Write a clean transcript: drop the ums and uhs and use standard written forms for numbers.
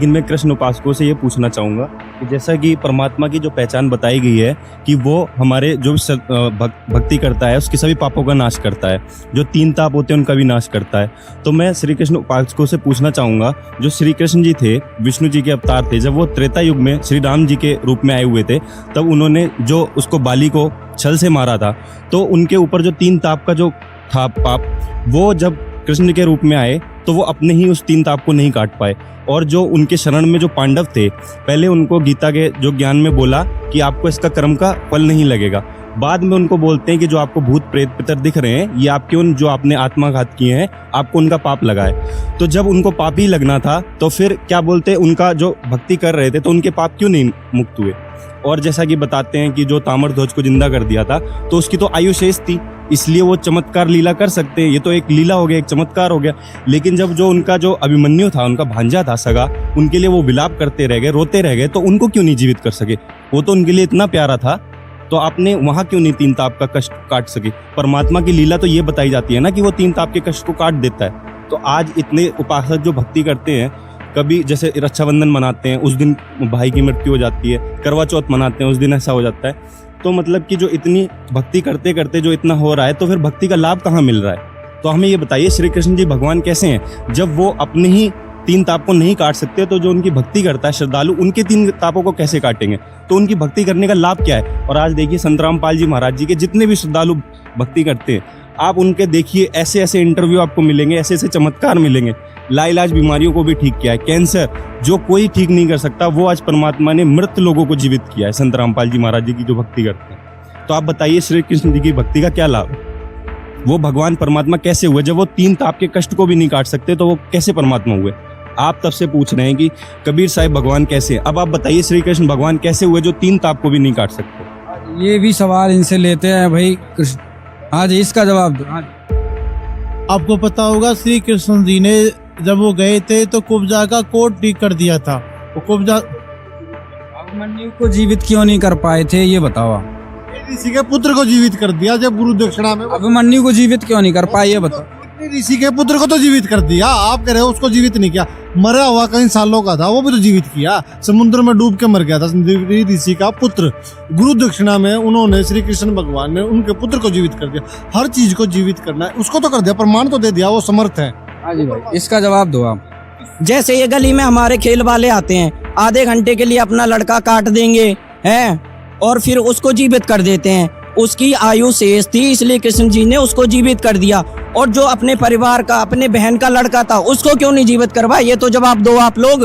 लेकिन मैं कृष्ण उपासकों से ये पूछना चाहूँगा कि जैसा कि परमात्मा की जो पहचान बताई गई है कि वो हमारे जो भक्ति करता है उसके सभी पापों का नाश करता है, जो 3 ताप होते हैं उनका भी नाश करता है। तो मैं श्री कृष्ण उपासकों से पूछना चाहूँगा, जो श्री कृष्ण जी थे, विष्णु जी के अवतार थे, जब वो त्रेता युग में श्री राम जी के रूप में आए हुए थे, तब उन्होंने जो उसको बाली को छल से मारा था, तो उनके ऊपर जो 3 ताप का जो था पाप, वो जब कृष्ण के रूप में आए तो वो अपने ही उस 3 ताप को नहीं काट पाए। और जो उनके शरण में जो पांडव थे, पहले उनको गीता के जो ज्ञान में बोला कि आपको इसका कर्म का फल नहीं लगेगा, बाद में उनको बोलते हैं कि जो आपको भूत प्रेत पितर दिख रहे हैं ये आपके उन जो आपने आत्माघात किए हैं आपको उनका पाप लगा है। तो जब उनको पाप ही लगना था तो फिर क्या बोलते हैं, उनका जो भक्ति कर रहे थे तो उनके पाप क्यों नहीं मुक्त हुए। और जैसा कि बताते हैं कि जो ताम्रध्वज को जिंदा कर दिया था तो उसकी तो आयु शेष थी, इसलिए वो चमत्कार लीला कर सकते हैं, ये तो एक लीला हो गया, एक चमत्कार हो गया। लेकिन जब जो उनका जो अभिमन्यु था, उनका भांजा था सगा, उनके लिए वो विलाप करते रह गए, रोते रह गए, तो उनको क्यों नहीं जीवित कर सके? वो तो उनके लिए इतना प्यारा था, तो आपने वहां क्यों नहीं 3 ताप का कष्ट काट सके? परमात्मा की लीला तो ये बताई जाती है ना कि वो 3 ताप के कष्ट को काट देता है। तो आज इतने उपासक जो भक्ति करते हैं, कभी जैसे रक्षाबंधन मनाते हैं उस दिन भाई की मृत्यु हो जाती है, करवा चौथ मनाते हैं उस दिन ऐसा हो जाता है, तो मतलब कि जो इतनी भक्ति करते करते जो इतना हो रहा है, तो फिर भक्ति का लाभ कहाँ मिल रहा है? तो हमें ये बताइए, श्री कृष्ण जी भगवान कैसे हैं? जब वो अपने ही 3 ताप को नहीं काट सकते, तो जो उनकी भक्ति करता है श्रद्धालु, उनके 3 तापों को कैसे काटेंगे? तो उनकी भक्ति करने का लाभ क्या है? और आज देखिए संत रामपाल जी महाराज जी के जितने भी श्रद्धालु भक्ति करते हैं, आप उनके देखिए ऐसे ऐसे इंटरव्यू आपको मिलेंगे, ऐसे ऐसे चमत्कार मिलेंगे। लाइलाज बीमारियों को भी ठीक किया है, कैंसर जो कोई ठीक नहीं कर सकता, वो आज परमात्मा ने मृत लोगों को जीवित किया है, संत रामपाल जी महाराज जी की जो भक्ति करते हैं। तो आप बताइए श्री कृष्ण जी की भक्ति का क्या लाभ? वो भगवान परमात्मा कैसे हुए? जब वो 3 ताप के कष्ट को भी नहीं काट सकते तो वो कैसे परमात्मा हुए? आप तब से पूछ रहे हैं कि कबीर साहिब भगवान कैसे हैं। अब आप बताइए श्री कृष्ण भगवान कैसे हुए जो 3 ताप को भी नहीं काट सकते? ये भी सवाल इनसे लेते हैं भाई कृष्ण। हाँ जी, इसका जवाब दो। हाँ, आपको पता होगा श्री कृष्ण जी ने जब वो गए थे तो कुब्जा का कोट ठीक कर दिया था। वो कुब्जा अभिमन्यु को जीवित क्यों नहीं कर पाए थे, ये बताओ आप। ऋषि के पुत्र को जीवित कर दिया जब गुरु दक्षिणा में। अभिमन्यु को जीवित क्यों नहीं कर पाए, ये बताओ। ऋषि के पुत्र को तो जीवित कर दिया, आप कह रहे हो उसको जीवित नहीं किया। मरा हुआ कई सालों का था, वो भी तो जीवित किया, समुद्र में डूब के मर गया था ऋषि का पुत्र। गुरु दक्षिणा में उन्होंने श्री कृष्ण भगवान ने उनके पुत्र को जीवित कर दिया। हर चीज को जीवित करना है, उसको तो कर दिया, प्रमाण तो दे दिया, वो समर्थ है। हाँ जी भाई, इसका जवाब दो आप। जैसे ये गली में हमारे खेल वाले आते हैं, आधे घंटे के लिए अपना लड़का काट देंगे हैं और फिर उसको जीवित कर देते हैं। उसकी आयु शेष थी, इसलिए कृष्ण जी ने उसको जीवित कर दिया। और जो अपने परिवार का, अपने बहन का लड़का था, उसको क्यों नहीं जीवित करवाया? ये तो जवाब दो आप लोग।